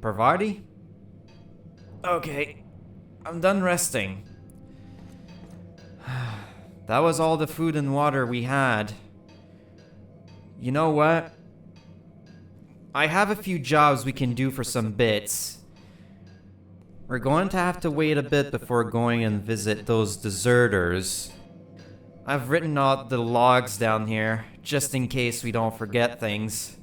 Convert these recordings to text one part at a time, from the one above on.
Parvati? Okay, I'm done resting. That was all the food and water we had. You know what? I have a few jobs we can do for some bits. We're going to have to wait a bit before going and visit those deserters. I've written out the logs down here, just in case we don't forget things.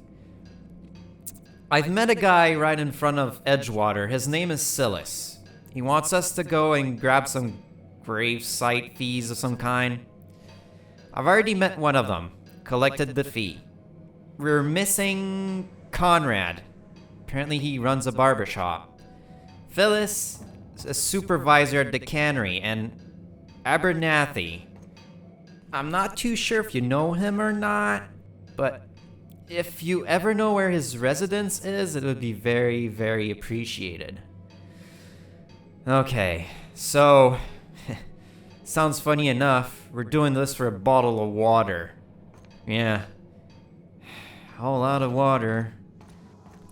I've met a guy right in front of Edgewater. His name is Silas. He wants us to go and grab some grave site fees of some kind. I've already met one of them, collected the fee. We're missing Conrad. Apparently he runs a barbershop. Phyllis is a supervisor at the cannery, and Abernathy. I'm not too sure if you know him or not, but if you ever know where his residence is, it would be very, very appreciated. Okay, so sounds funny enough, we're doing this for a bottle of water. Yeah, a whole lot of water.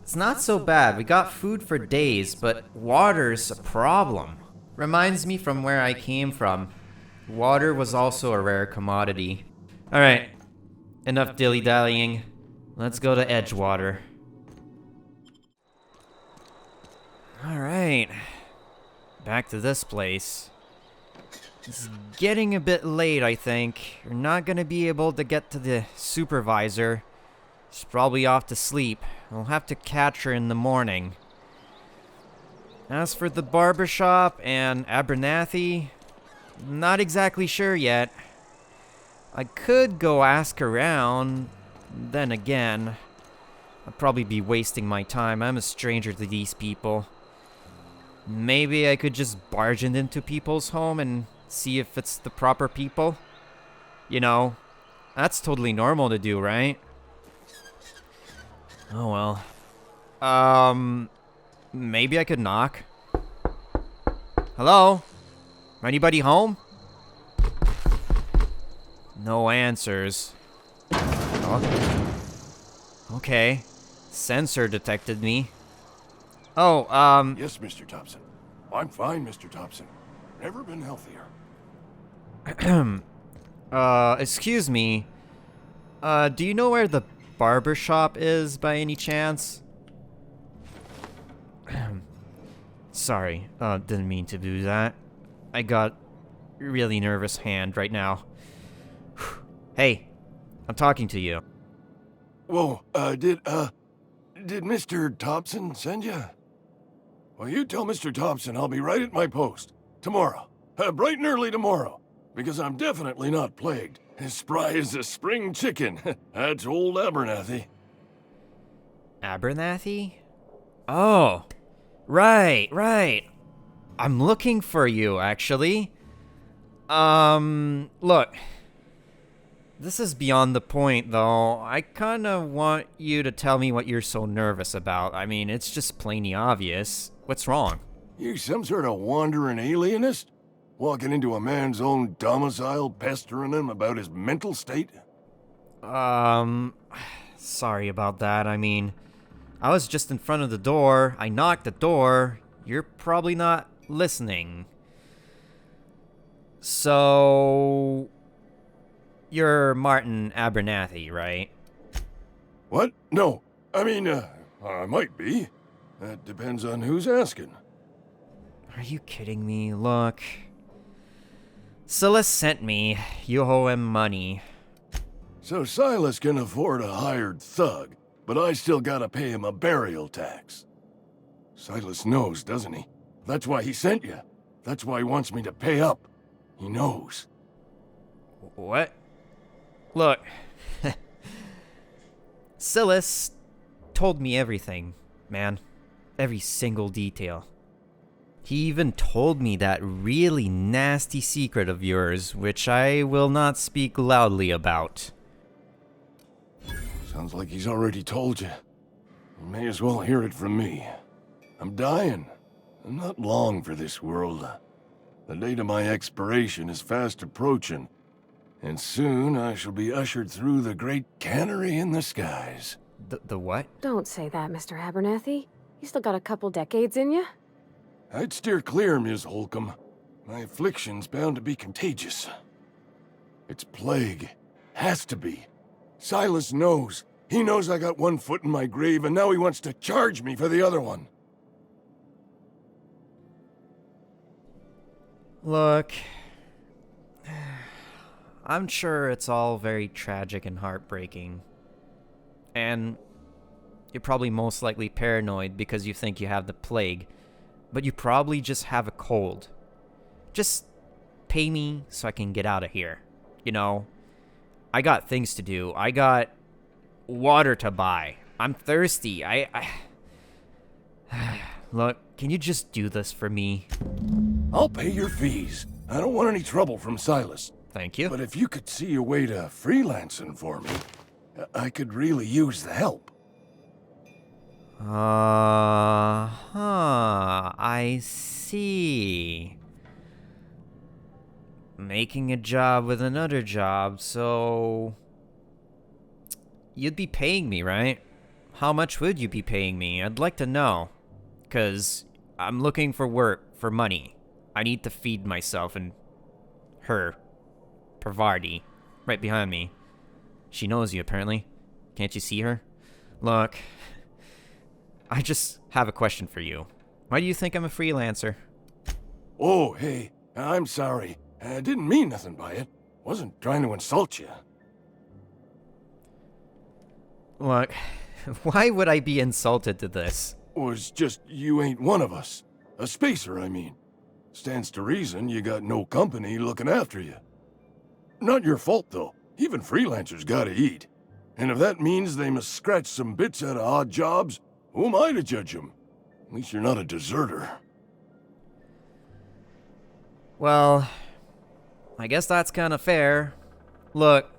It's not so bad, we got food for days, but water's a problem. Reminds me from where I came from. Water was also a rare commodity. Alright, enough dilly-dallying. Let's go to Edgewater. Alright, back to this place. It's getting a bit late, I think. We're not gonna be able to get to the supervisor. She's probably off to sleep. We'll have to catch her in the morning. As for the barbershop and Abernathy, not exactly sure yet. I could go ask around, then again, I'd probably be wasting my time. I'm a stranger to these people. Maybe I could just barge into people's home and see if it's the proper people. You know, that's totally normal to do, right? Oh well. Maybe I could knock. Hello? Anybody home? No answers. Oh. Okay. Sensor detected me. Oh, Yes, Mr. Thompson. I'm fine, Mr. Thompson. Never been healthier. Excuse me. Do you know where the barber shop is by any chance? Sorry, didn't mean to do that. I got a really nervous hand right now. Hey, I'm talking to you. Whoa, did Mr. Thompson send you? Well, you tell Mr. Thompson I'll be right at my post. Tomorrow. Bright and early tomorrow. Because I'm definitely not plagued. As spry as a spring chicken. That's old Abernathy. Abernathy? Oh, right. I'm looking for you, actually. Look. This is beyond the point, though. I kinda want you to tell me what you're so nervous about. I mean, it's just plainly obvious. What's wrong? You some sort of wandering alienist? Walking into a man's own domicile, pestering him about his mental state? Sorry about that. I mean, I was just in front of the door. I knocked the door. You're probably not listening. So, you're Martin Abernathy, right? What? No. I mean, I might be. That depends on who's asking. Are you kidding me? Look. Silas sent me. You owe him money. So Silas can afford a hired thug, but I still gotta pay him a burial tax. Silas knows, doesn't he? That's why he sent you. That's why he wants me to pay up. He knows. What? Look. Silas told me everything, man. Every single detail. He even told me that really nasty secret of yours, which I will not speak loudly about. Sounds like he's already told you. You may as well hear it from me. I'm dying. I'm not long for this world. The date of my expiration is fast approaching, and soon I shall be ushered through the great cannery in the skies. The what? Don't say that, Mr. Abernathy. You still got a couple decades in you. I'd steer clear, Ms. Holcomb. My affliction's bound to be contagious. It's plague. Has to be. Silas knows. He knows I got one foot in my grave, and now he wants to charge me for the other one. Look, I'm sure it's all very tragic and heartbreaking. And you're probably most likely paranoid because you think you have the plague, but you probably just have a cold. Just pay me so I can get out of here. You know, I got things to do. I got water to buy. I'm thirsty. Look, can you just do this for me? I'll pay your fees. I don't want any trouble from Silas. Thank you. But if you could see a way to freelancing for me, I could really use the help. I see. Making a job with another job, so... You'd be paying me, right? How much would you be paying me? I'd like to know. 'Cause I'm looking for work, for money. I need to feed myself and her. Parvati. Right behind me. She knows you, apparently. Can't you see her? Look, I just have a question for you. Why do you think I'm a freelancer? Oh, hey, I'm sorry. I didn't mean nothing by it. Wasn't trying to insult you. Look, why would I be insulted to this? Was just you ain't one of us. A spacer, I mean. Stands to reason you got no company looking after you. Not your fault, though. Even freelancers gotta eat. And if that means they must scratch some bits out of odd jobs, who am I to judge them? At least you're not a deserter. Well, I guess that's kind of fair. Look,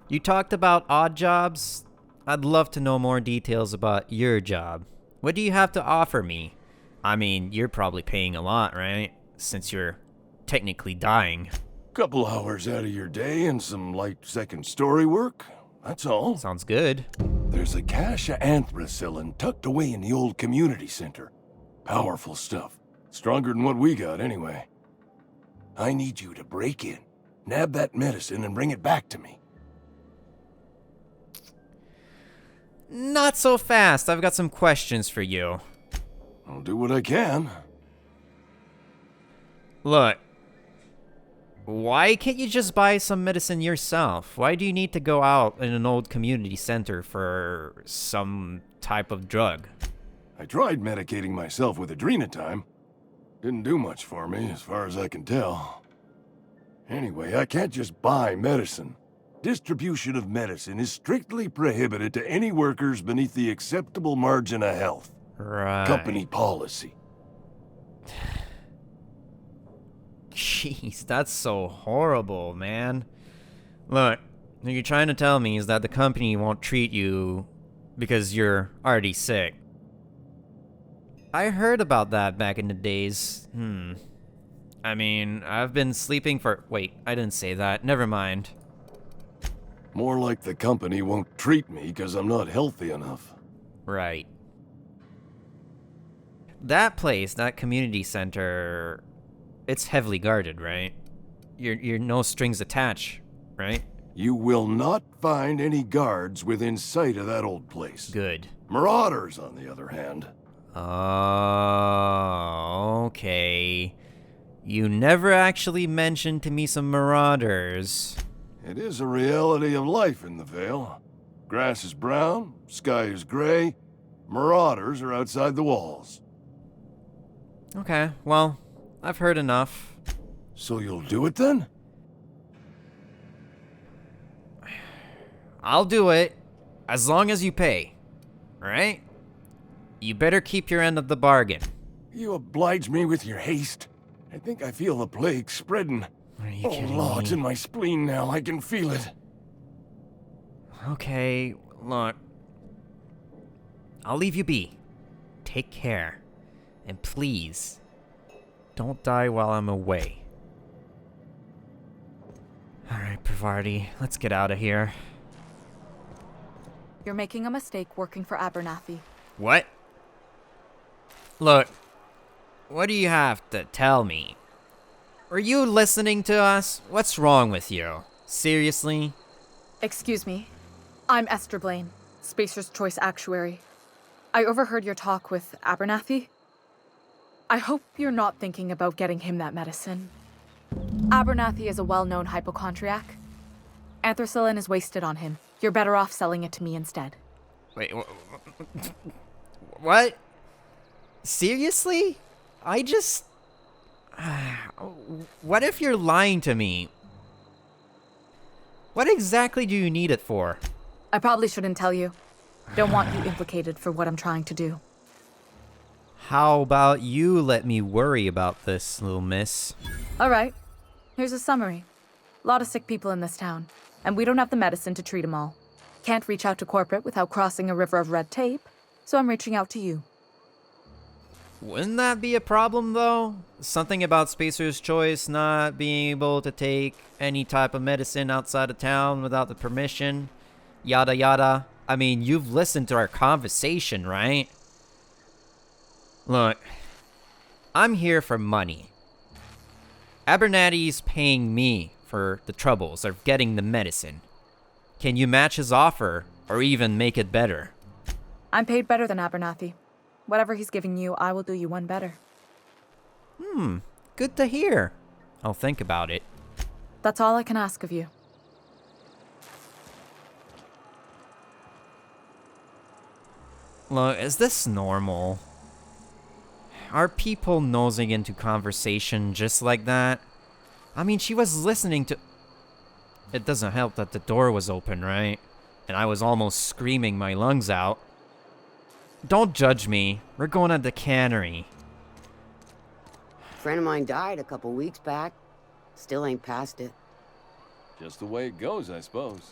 you talked about odd jobs. I'd love to know more details about your job. What do you have to offer me? I mean, you're probably paying a lot, right? Since you're technically dying. Couple hours out of your day and some light second-story work. That's all. Sounds good. There's a cache of anthracillin tucked away in the old community center. Powerful stuff. Stronger than what we got, anyway. I need you to break in, nab that medicine, and bring it back to me. Not so fast. I've got some questions for you. I'll do what I can. Look, why can't you just buy some medicine yourself? Why do you need to go out in an old community center for some type of drug? I tried medicating myself with adrenatime. Didn't do much for me, as far as I can tell. Anyway, I can't just buy medicine. Distribution of medicine is strictly prohibited to any workers beneath the acceptable margin of health. Right. Company policy. Jeez, that's so horrible, man. Look, what you're trying to tell me is that the company won't treat you because you're already sick. I heard about that back in the days. I mean, I've been sleeping for... Wait, I didn't say that. Never mind. More like the company won't treat me because I'm not healthy enough. Right. That place, that community center, it's heavily guarded, right? You're no strings attached, right? You will not find any guards within sight of that old place. Good. Marauders, on the other hand. Oh, okay. You never actually mentioned to me some marauders. It is a reality of life in the Vale. Grass is brown, sky is gray. Marauders are outside the walls. Okay, well, I've heard enough. So you'll do it then? I'll do it, as long as you pay. Alright? You better keep your end of the bargain. You oblige me with your haste. I think I feel the plague spreading. Are you Oh, kidding Lord, it's me? in my spleen now. I can feel it. Okay, look. I'll leave you be. Take care. And please, don't die while I'm away. Alright, Parvati, let's get out of here. You're making a mistake working for Abernathy. What? Look, what do you have to tell me? Are you listening to us? What's wrong with you? Seriously? Excuse me. I'm Esther Blaine, Spacer's Choice Actuary. I overheard your talk with Abernathy. I hope you're not thinking about getting him that medicine. Abernathy is a well-known hypochondriac. Anthracillin is wasted on him. You're better off selling it to me instead. Wait, what? Seriously? I just... What if you're lying to me? What exactly do you need it for? I probably shouldn't tell you. Don't want you implicated for what I'm trying to do. How about you let me worry about this, little miss? All right. Here's a summary. A lot of sick people in this town, and we don't have the medicine to treat them all. Can't reach out to corporate without crossing a river of red tape, so I'm reaching out to you. Wouldn't that be a problem, though? Something about Spacer's Choice not being able to take any type of medicine outside of town without the permission? Yada yada. I mean, you've listened to our conversation, right? Look, I'm here for money. Abernathy's paying me for the troubles of getting the medicine. Can you match his offer, or even make it better? I'm paid better than Abernathy. Whatever he's giving you, I will do you one better. Good to hear. I'll think about it. That's all I can ask of you. Look, is this normal? Are people nosing into conversation just like that? I mean, she was listening to... It doesn't help that the door was open, right? And I was almost screaming my lungs out. Don't judge me. We're going to the cannery. A friend of mine died a couple weeks back. Still ain't past it. Just the way it goes, I suppose.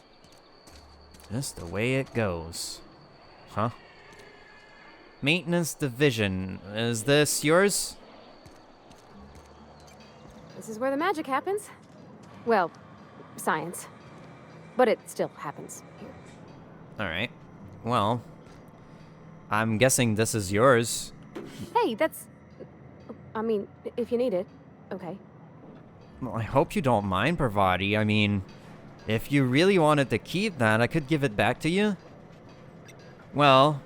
Just the way it goes. Huh? Maintenance division. Is this yours? This is where the magic happens. Well, science. But it still happens here. Alright. Well, I'm guessing this is yours. Hey, that's... I mean, if you need it, okay. Well, I hope you don't mind, Parvati. I mean, if you really wanted to keep that, I could give it back to you. Well,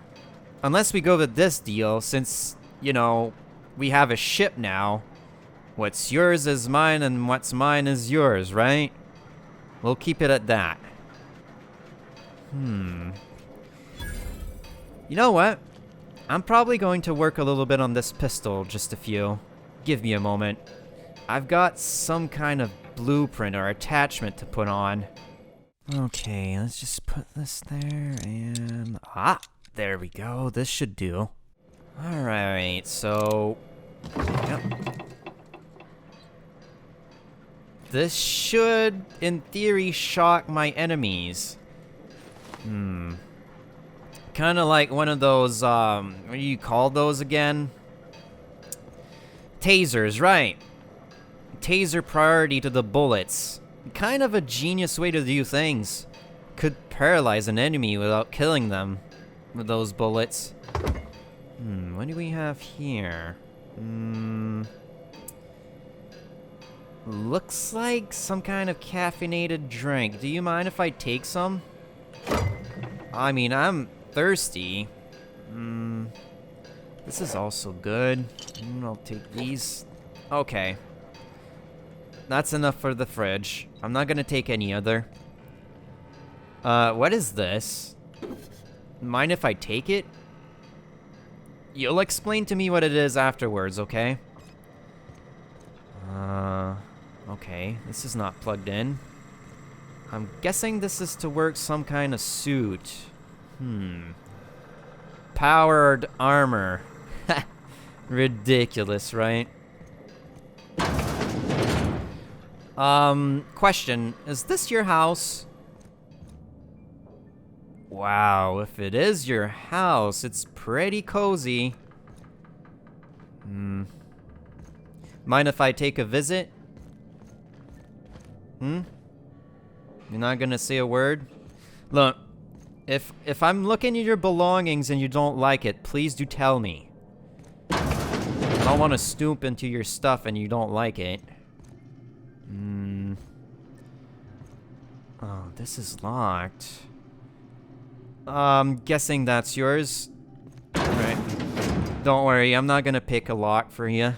unless we go with this deal, since, you know, we have a ship now. What's yours is mine, and what's mine is yours, right? We'll keep it at that. You know what? I'm probably going to work a little bit on this pistol, just a few. Give me a moment. I've got some kind of blueprint or attachment to put on. Okay, let's just put this there and... there we go. This should do. Alright, so... Yep. This should, in theory, shock my enemies. Kind of like one of those, what do you call those again? Tasers, right. Taser priority to the bullets. Kind of a genius way to do things. Could paralyze an enemy without killing them with those bullets. What do we have here? Looks like some kind of caffeinated drink. Do you mind if I take some? I mean, I'm thirsty. This is also good. I'll take these. Okay. That's enough for the fridge. I'm not gonna take any other. What is this? Mind if I take it? You'll explain to me what it is afterwards, okay? Okay. This is not plugged in. I'm guessing this is to work some kind of suit. Powered armor. Ridiculous, right? Question. Is this your house? Wow, if it is your house, it's pretty cozy. Mind if I take a visit? You're not gonna say a word? Look, If I'm looking at your belongings and you don't like it, please do tell me. I don't want to snoop into your stuff and you don't like it. Oh, this is locked. Guessing that's yours. Alright. Don't worry, I'm not gonna pick a lock for you.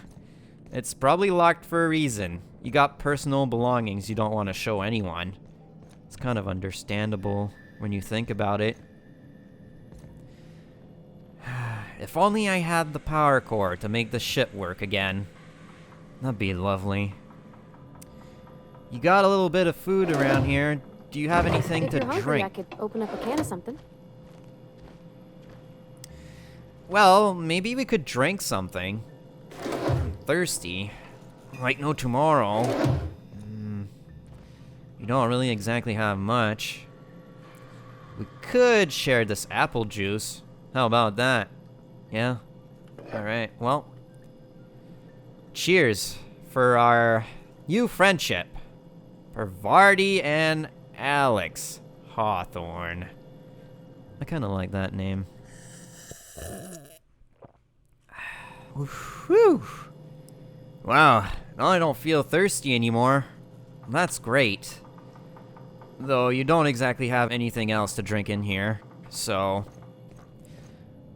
It's probably locked for a reason. You got personal belongings you don't want to show anyone. It's kind of understandable when you think about it. If only I had the power core to make the ship work again. That'd be lovely. You got a little bit of food around here. Do you have anything If to you're hungry, drink? I could open up a can of something. Well, maybe we could drink something. I'm thirsty. Like no tomorrow. You don't really exactly have much. We could share this apple juice. How about that? Yeah? Alright, well. Cheers for our new friendship. For Vardy and Alex Hawthorn. I kinda like that name. Whew. Wow, now I don't feel thirsty anymore. That's great. Though you don't exactly have anything else to drink in here, so...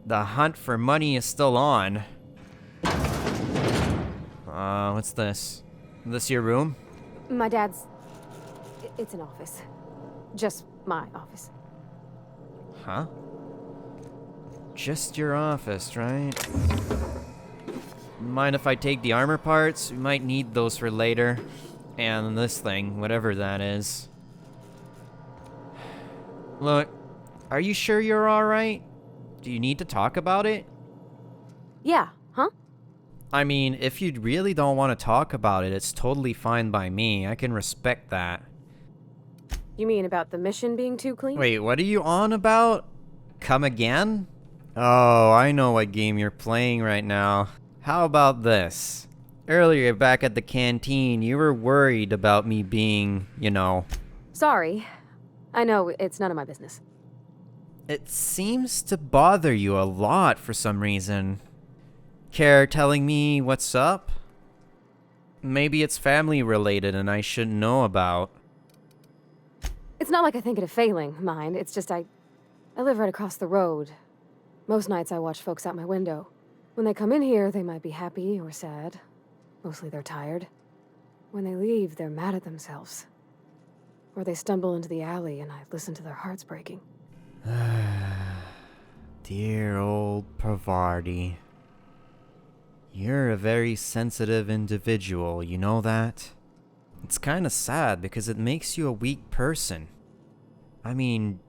The hunt for money is still on. What's this? Is this your room? My dad's... It's an office. Just my office. Huh? Just your office, right? Mind if I take the armor parts? We might need those for later. And this thing, whatever that is. Look, are you sure you're alright? Do you need to talk about it? Yeah, huh? I mean, if you really don't want to talk about it, it's totally fine by me. I can respect that. You mean about the mission being too clean? Wait, what are you on about? Come again? Oh, I know what game you're playing right now. How about this? Earlier, back at the canteen, you were worried about me being, you know... Sorry. I know, it's none of my business. It seems to bother you a lot for some reason. Care telling me what's up? Maybe it's family related and I shouldn't know about. It's not like I think it a failing, mind. It's just I live right across the road. Most nights I watch folks out my window. When they come in here, they might be happy or sad. Mostly they're tired. When they leave, they're mad at themselves. Or they stumble into the alley and I listen to their hearts breaking. Dear old Parvardi. You're a very sensitive individual, you know that? It's kinda sad because it makes you a weak person. I mean,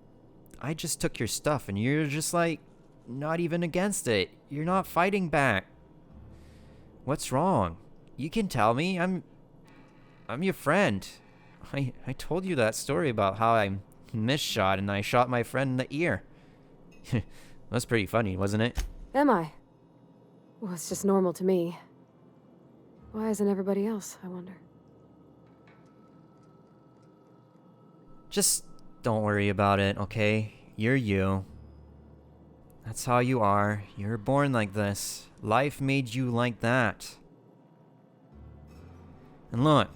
I just took your stuff and you're just like, not even against it. You're not fighting back. What's wrong? You can tell me. I'm your friend. I told you that story about how I misshot and I shot my friend in the ear. That's pretty funny, wasn't it? Am I? Well, it's just normal to me. Why isn't everybody else, I wonder? Just don't worry about it, okay? You're you. That's how you are. You're born like this. Life made you like that. And look,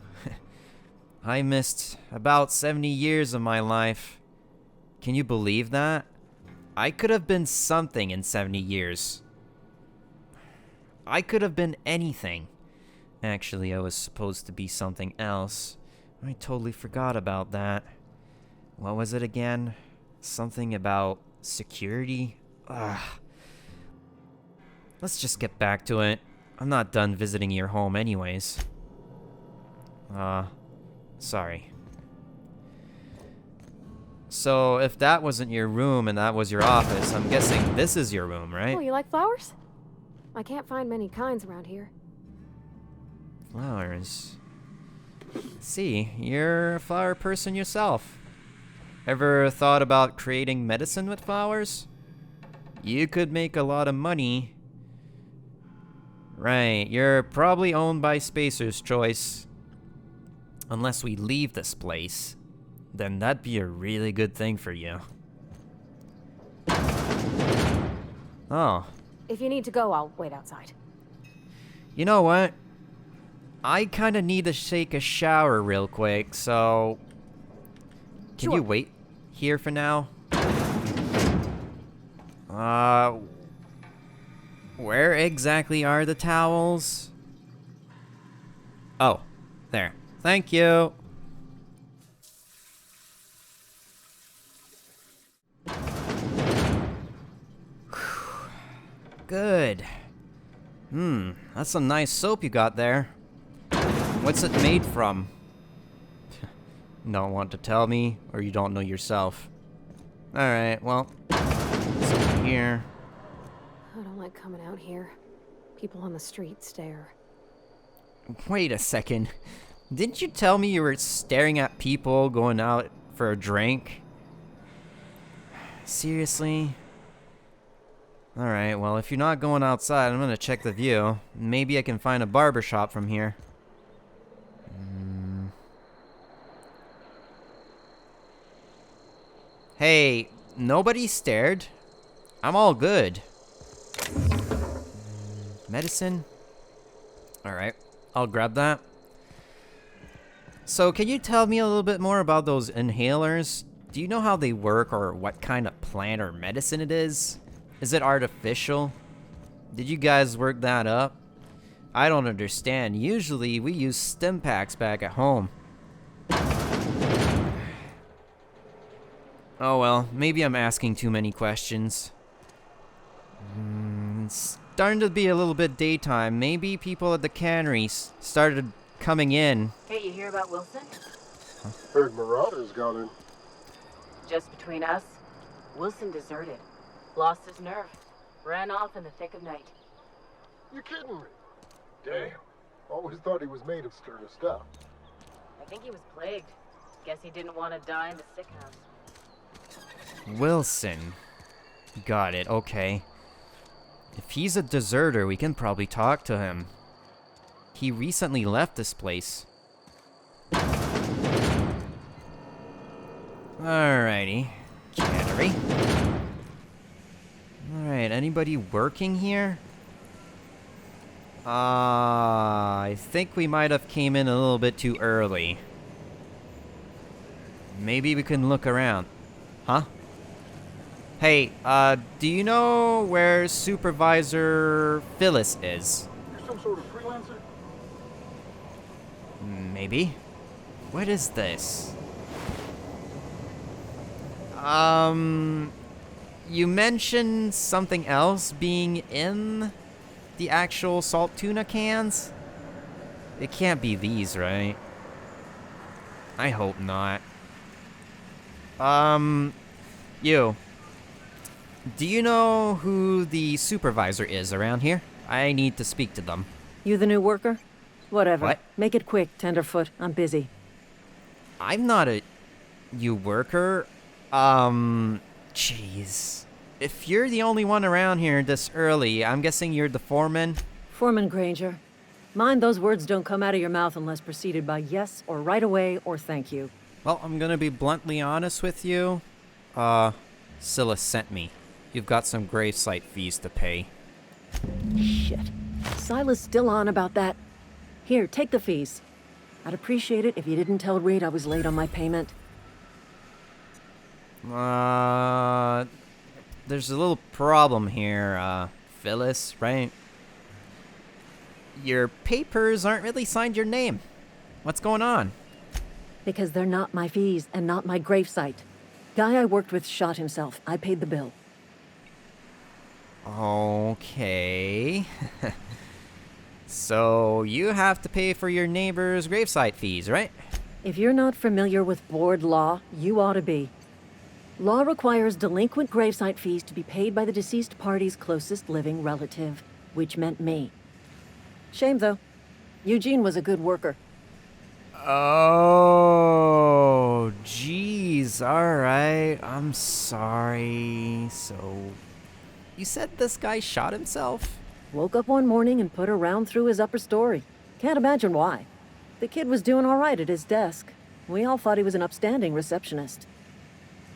I missed about 70 years of my life. Can you believe that? I could have been something in 70 years. I could have been anything. Actually, I was supposed to be something else. I totally forgot about that. What was it again? Something about security? Ugh. Let's just get back to it. I'm not done visiting your home anyways. Sorry. So, if that wasn't your room and that was your office, I'm guessing this is your room, right? Oh, you like flowers? I can't find many kinds around here. Flowers. See, you're a flower person yourself. Ever thought about creating medicine with flowers? You could make a lot of money. Right, you're probably owned by Spacer's Choice. Unless we leave this place, then that'd be a really good thing for you. Oh. If you need to go, I'll wait outside. You know what? I kind of need to take a shower real quick, so... Can Sure. you wait here for now? Where exactly are the towels? Oh, there. Thank you. Good. That's some nice soap you got there. What's it made from? Don't want to tell me, or you don't know yourself. Alright, well, it's over here. I don't like coming out here. People on the street stare. Wait a second. Didn't you tell me you were staring at people going out for a drink? Seriously? Alright, well, if you're not going outside, I'm gonna check the view. Maybe I can find a barber shop from here. Hey, nobody stared. I'm all good. Medicine? Alright, I'll grab that. So, can you tell me a little bit more about those inhalers? Do you know how they work or what kind of plant or medicine it is? Is it artificial? Did you guys work that up? I don't understand. Usually, we use stim packs back at home. Oh well, maybe I'm asking too many questions. It's starting to be a little bit daytime. Maybe people at the cannery started coming in. Hey, you hear about Wilson? Heard Marauders got in. Just between us, Wilson deserted. Lost his nerve. Ran off in the thick of night. You kidding me? Damn. Always thought he was made of sterner stuff. I think he was plagued. Guess he didn't want to die in the sick house. Wilson. Got it, okay. If he's a deserter, we can probably talk to him. He recently left this place. Alrighty. Cannery. Alright, anybody working here? I think we might have came in a little bit too early. Maybe we can look around. Huh? Hey, do you know where Supervisor Phyllis is? You some sort of freelancer? Maybe. What is this? You mentioned something else being in the actual salt tuna cans? It can't be these, right? I hope not. You. Do you know who the supervisor is around here? I need to speak to them. You the new worker? Whatever. What? Make it quick, Tenderfoot. I'm busy. I'm not a... You worker? Jeez. If you're the only one around here this early, I'm guessing you're the foreman? Foreman Granger. Mind those words don't come out of your mouth unless preceded by yes or right away or thank you. Well, I'm gonna be bluntly honest with you. Scylla sent me. You've got some gravesite fees to pay. Shit. Silas still on about that. Here, take the fees. I'd appreciate it if you didn't tell Reed I was late on my payment. There's a little problem here, Phyllis, right? Your papers aren't really signed your name. What's going on? Because they're not my fees and not my gravesite. Guy I worked with shot himself. I paid the bill. Okay. So, you have to pay for your neighbor's gravesite fees, right? If you're not familiar with board law, you ought to be. Law requires delinquent gravesite fees to be paid by the deceased party's closest living relative, which meant me. Shame, though. Eugene was a good worker. Oh, jeez, alright, I'm sorry. So, you said this guy shot himself? Woke up one morning and put a round through his upper story. Can't imagine why. The kid was doing all right at his desk. We all thought he was an upstanding receptionist.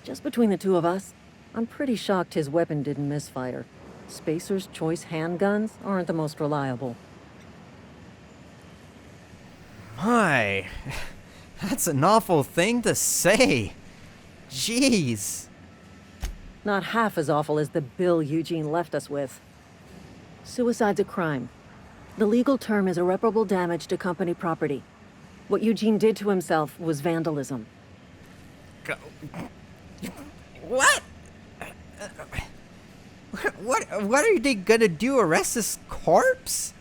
Just between the two of us, I'm pretty shocked his weapon didn't misfire. Spacer's Choice handguns aren't the most reliable. My, that's an awful thing to say. Jeez. Not half as awful as the bill Eugene left us with. Suicide's a crime. The legal term is irreparable damage to company property. What Eugene did to himself was vandalism. What? What are they gonna do? Arrest his corpse?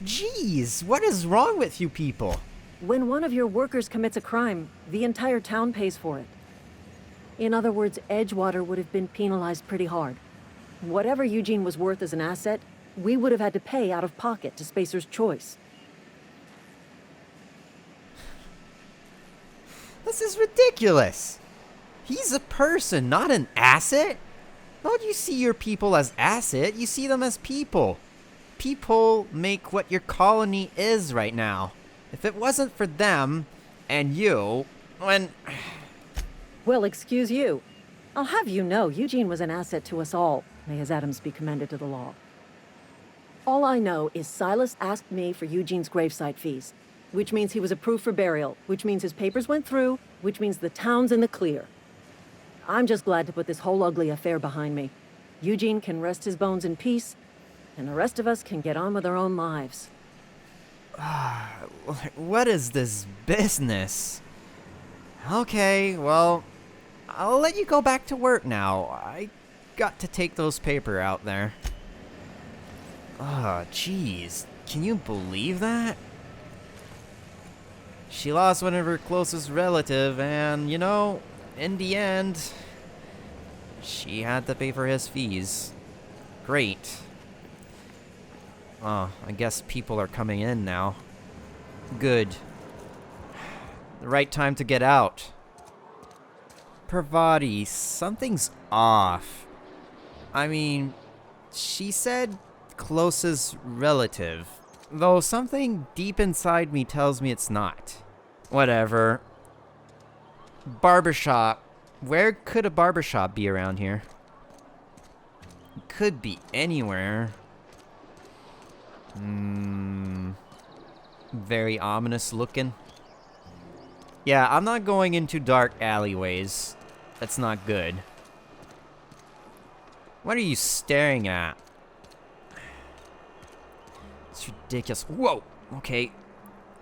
Jeez, what is wrong with you people? When one of your workers commits a crime, the entire town pays for it. In other words, Edgewater would have been penalized pretty hard. Whatever Eugene was worth as an asset, we would have had to pay out of pocket to Spacer's Choice. This is ridiculous. He's a person, not an asset. Don't you see your people as asset? You see them as people. People make what your colony is right now. If it wasn't for them and you, when... Well, excuse you. I'll have you know, Eugene was an asset to us all. May his atoms be commended to the law. All I know is Silas asked me for Eugene's gravesite fees, which means he was approved for burial, which means his papers went through, which means the town's in the clear. I'm just glad to put this whole ugly affair behind me. Eugene can rest his bones in peace, and the rest of us can get on with our own lives. What is this business? Okay, well, I'll let you go back to work now. I got to take those paper out there. Oh, jeez. Can you believe that? She lost one of her closest relative, and, you know, in the end, she had to pay for his fees. Great. Oh, I guess people are coming in now. Good. The right time to get out. Parvati, something's off. I mean, she said closest relative, though something deep inside me tells me it's not. Whatever. Barbershop. Where could a barbershop be around here? Could be anywhere. Very ominous looking. Yeah, I'm not going into dark alleyways. That's not good. What are you staring at? It's ridiculous. Whoa! Okay.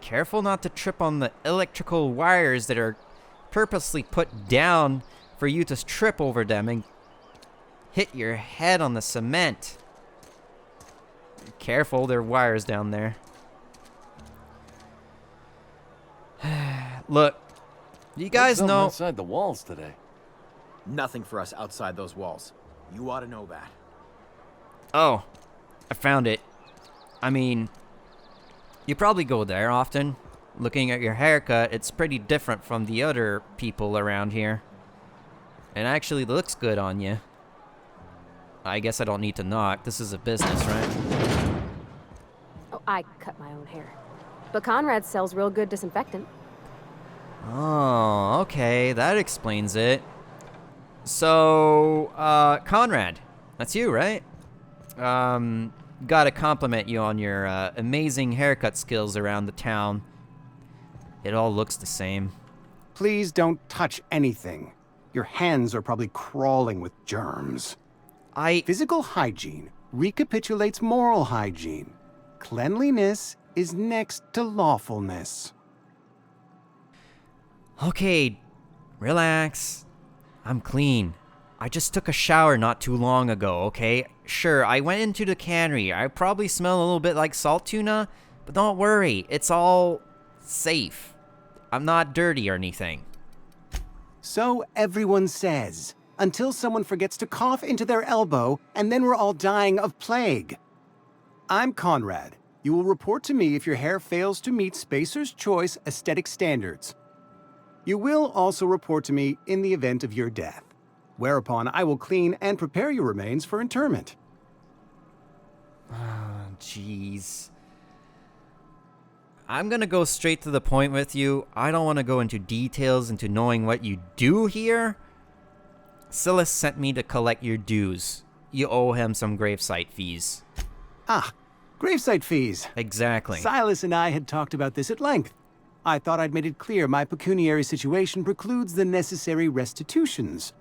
Careful not to trip on the electrical wires that are purposely put down for you to trip over them and hit your head on the cement. Careful, there are wires down there. Look, you guys What's know... outside the walls today? Nothing for us outside those walls. You ought to know that. Oh, I found it. I mean, you probably go there often. Looking at your haircut, it's pretty different from the other people around here. It actually looks good on you. I guess I don't need to knock. This is a business, right? Oh, I cut my own hair. But Conrad sells real good disinfectant. Oh, okay. That explains it. So, Conrad. That's you, right? Gotta compliment you on your amazing haircut skills around the town. It all looks the same. Please don't touch anything. Your hands are probably crawling with germs. Physical hygiene recapitulates moral hygiene. Cleanliness is next to lawfulness. Okay, relax. I'm clean. I just took a shower not too long ago, okay? Sure, I went into the cannery. I probably smell a little bit like salt tuna, but don't worry. It's all safe. I'm not dirty or anything. So everyone says, until someone forgets to cough into their elbow, and then we're all dying of plague. I'm Conrad. You will report to me if your hair fails to meet Spacer's Choice aesthetic standards. You will also report to me in the event of your death, whereupon I will clean and prepare your remains for interment. Oh, jeez. I'm gonna go straight to the point with you. I don't want to go into details into knowing what you do here. Silas sent me to collect your dues. you owe him some gravesite fees. Ah, gravesite fees. Exactly. Silas and I had talked about this at length. I thought I'd made it clear my pecuniary situation precludes the necessary restitutions.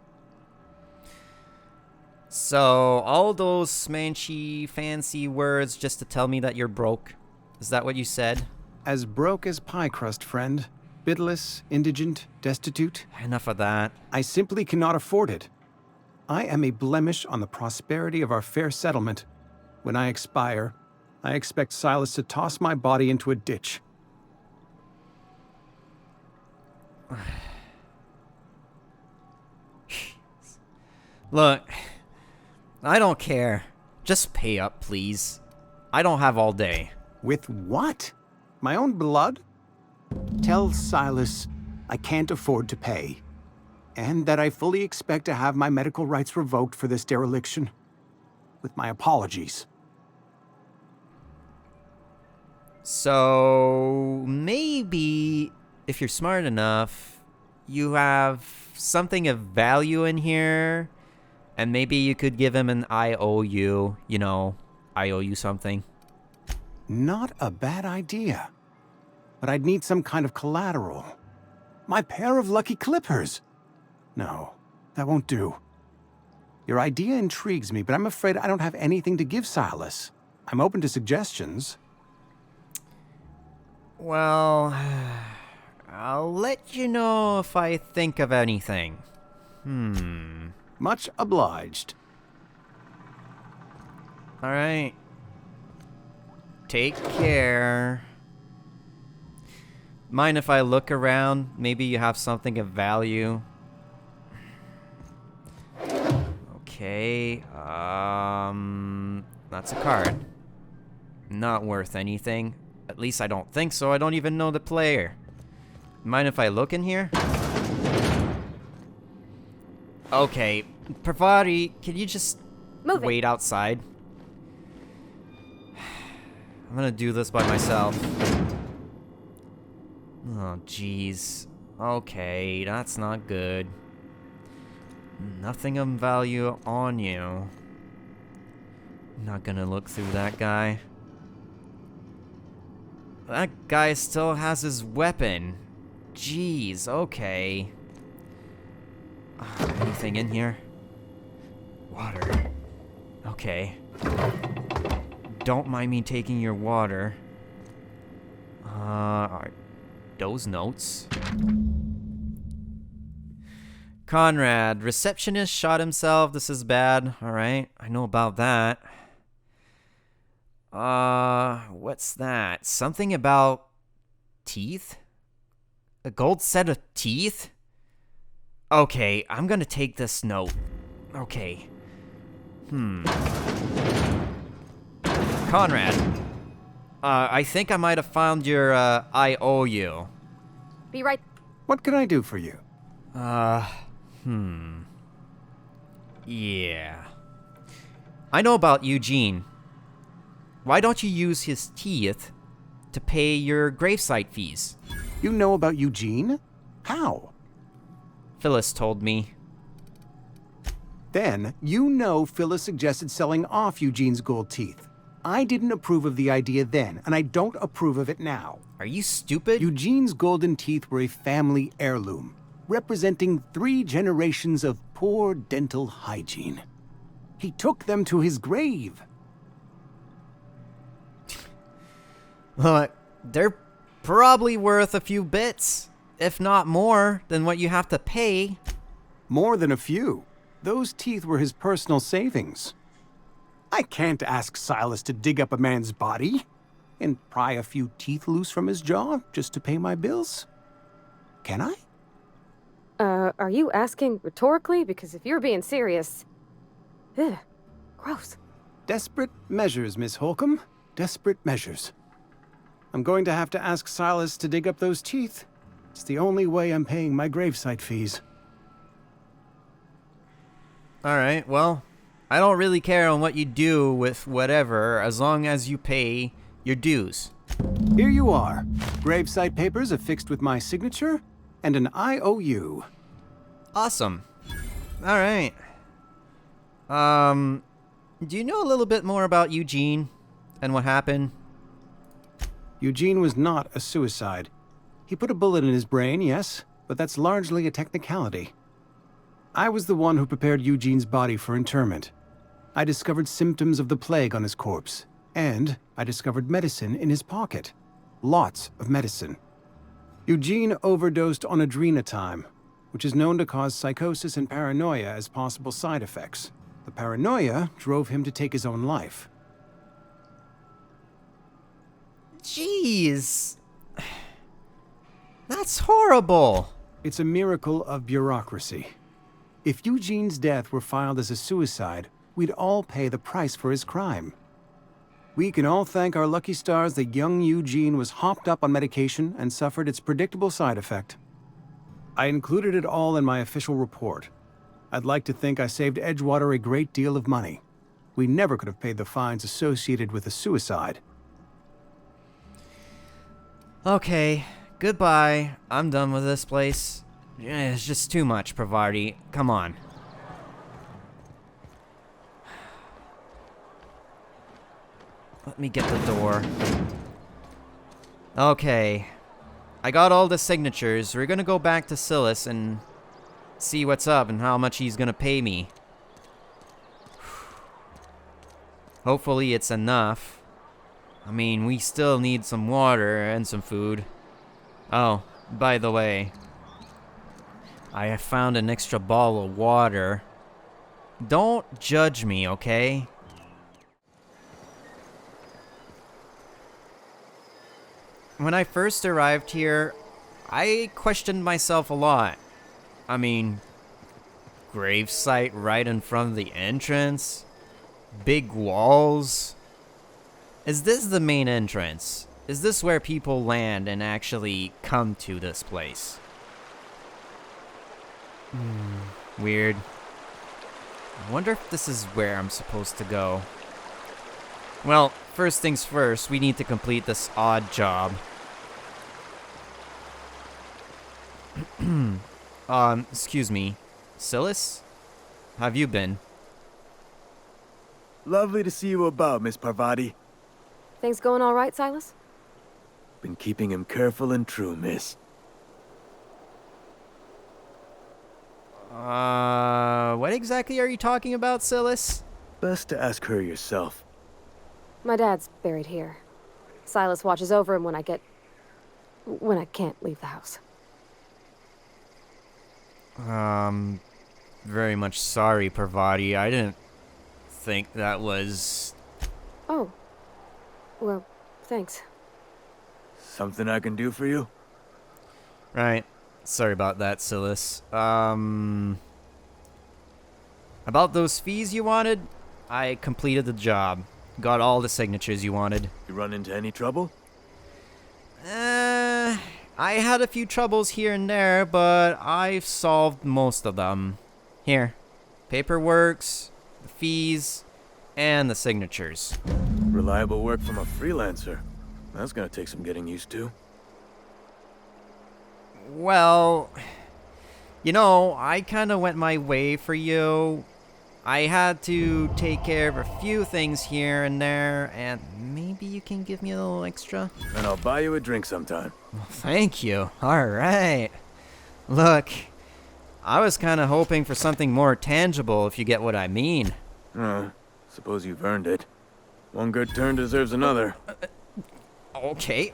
So, all those smanchy, fancy words just to tell me that you're broke? Is that what you said? As broke as pie crust, friend. Bidless, indigent, destitute. Enough of that. I simply cannot afford it. I am a blemish on the prosperity of our fair settlement. When I expire, I expect Silas to toss my body into a ditch. Look, I don't care. Just pay up, please. I don't have all day. With what? My own blood? Tell Silas I can't afford to pay, and that I fully expect to have my medical rights revoked for this dereliction. With my apologies. So, maybe, if you're smart enough, you have something of value in here, and maybe you could give him an IOU, you know, I owe you something. Not a bad idea. But I'd need some kind of collateral. My pair of lucky clippers. No, that won't do. Your idea intrigues me, but I'm afraid I don't have anything to give Silas. I'm open to suggestions. Well, I'll let you know if I think of anything. Much obliged. Alright. Take care. Mind if I look around? Maybe you have something of value. Okay, that's a card. Not worth anything. At least I don't think so. I don't even know the player. Mind if I look in here? Okay, Pravari, can you just wait outside? I'm gonna do this by myself. Oh, jeez. Okay, that's not good. Nothing of value on you. Not gonna look through that guy. That guy still has his weapon. Jeez, okay. Anything in here? Water. Okay. Don't mind me taking your water. Are those notes? Conrad, receptionist shot himself. This is bad. Alright, I know about that. What's that? Something about teeth? A gold set of teeth? Okay, I'm gonna take this note. Okay. Conrad. I think I might have found your, IOU. Be right. What can I do for you? Yeah. I know about Eugene. Why don't you use his teeth to pay your gravesite fees? You know about Eugene? How? Phyllis told me. Then, you know Phyllis suggested selling off Eugene's gold teeth. I didn't approve of the idea then, and I don't approve of it now. Are you stupid? Eugene's golden teeth were a family heirloom, representing 3 generations of poor dental hygiene. He took them to his grave. Look, they're probably worth a few bits, if not more, than what you have to pay. More than a few. Those teeth were his personal savings. I can't ask Silas to dig up a man's body and pry a few teeth loose from his jaw just to pay my bills. Can I? Are you asking rhetorically? Because if you're being serious... Ugh, gross. Desperate measures, Miss Holcomb. Desperate measures. I'm going to have to ask Silas to dig up those teeth. It's the only way I'm paying my gravesite fees. Alright, well, I don't really care on what you do with whatever, as long as you pay your dues. Here you are. Gravesite papers affixed with my signature and an IOU. Awesome. Alright. Do you know a little bit more about Eugene and what happened? Eugene was not a suicide. He put a bullet in his brain, yes, but that's largely a technicality. I was the one who prepared Eugene's body for interment. I discovered symptoms of the plague on his corpse, and I discovered medicine in his pocket. Lots of medicine. Eugene overdosed on adrenatime, which is known to cause psychosis and paranoia as possible side effects. The paranoia drove him to take his own life. Jeez. That's horrible. It's a miracle of bureaucracy. If Eugene's death were filed as a suicide, we'd all pay the price for his crime. We can all thank our lucky stars that young Eugene was hopped up on medication and suffered its predictable side effect. I included it all in my official report. I'd like to think I saved Edgewater a great deal of money. We never could have paid the fines associated with a suicide. Okay, goodbye. I'm done with this place. It's just too much, Pravarti. Come on. Let me get the door. Okay. I got all the signatures. We're gonna go back to Silas and see what's up and how much he's gonna pay me. Hopefully it's enough. I mean, we still need some water and some food. Oh, by the way, I have found an extra bottle of water. Don't judge me, okay? When I first arrived here, I questioned myself a lot. I mean, gravesite right in front of the entrance? Big walls? Is this the main entrance? Is this where people land and actually come to this place? Weird. I wonder if this is where I'm supposed to go. Well, first things first, we need to complete this odd job. Excuse me. Silas? How have you been? Lovely to see you about, Miss Parvati. Things going all right, Silas? Been keeping him careful and true, miss. What exactly are you talking about, Silas? Best to ask her yourself. My dad's buried here. Silas watches over him when I can't leave the house. Very much sorry, Parvati. I didn't think that was... Oh. Well, thanks. Something I can do for you? Right. Sorry about that, Silas. About those fees you wanted, I completed the job. Got all the signatures you wanted. You run into any trouble? I had a few troubles here and there, but I've solved most of them. Here. Paperworks, the fees, and the signatures. Reliable work from a freelancer. That's gonna take some getting used to. Well, you know, I kind of went my way for you. I had to take care of a few things here and there, and maybe you can give me a little extra? And I'll buy you a drink sometime. Well, thank you. All right. Look, I was kind of hoping for something more tangible, if you get what I mean. Suppose you've earned it. One good turn deserves another. Okay.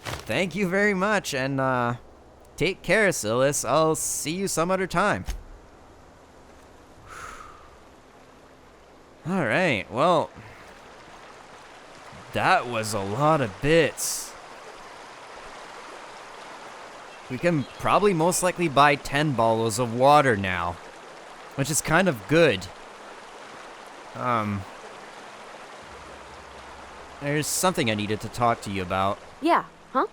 Thank you very much, and take care, Silas. I'll see you some other time. Alright, well, that was a lot of bits. We can probably most likely buy 10 bottles of water now, which is kind of good. There's something I needed to talk to you about. Yeah, huh?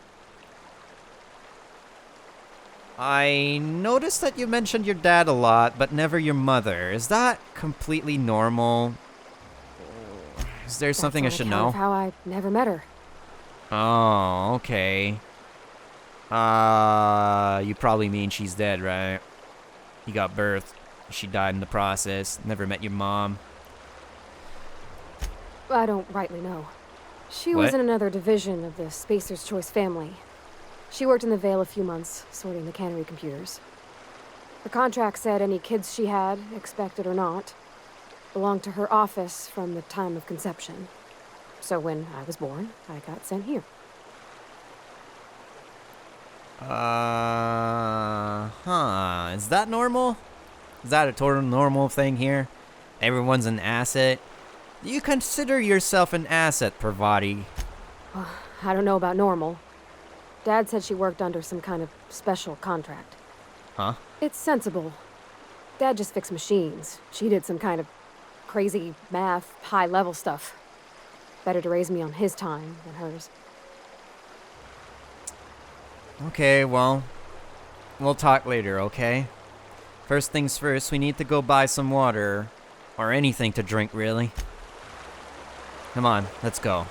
I noticed that you mentioned your dad a lot, but never your mother. Is that completely normal? Is there something I should know? That's how I never met her. Oh, okay. You probably mean she's dead, right? You got birthed. She died in the process. Never met your mom. I don't rightly know. She What? was in another division of the Spacer's Choice family. She worked in the Vale a few months, sorting the cannery computers. The contract said any kids she had, expected or not, belonged to her office from the time of conception. So when I was born, I got sent here. Is that normal? Is that a total normal thing here? Everyone's an asset? Do you consider yourself an asset, Parvati? I don't know about normal. Dad said she worked under some kind of special contract. Huh? It's sensible. Dad just fixed machines. She did some kind of crazy math, high-level stuff. Better to raise me on his time than hers. Okay, well, we'll talk later, okay? First things first, we need to go buy some water. Or anything to drink, really. Come on, let's go.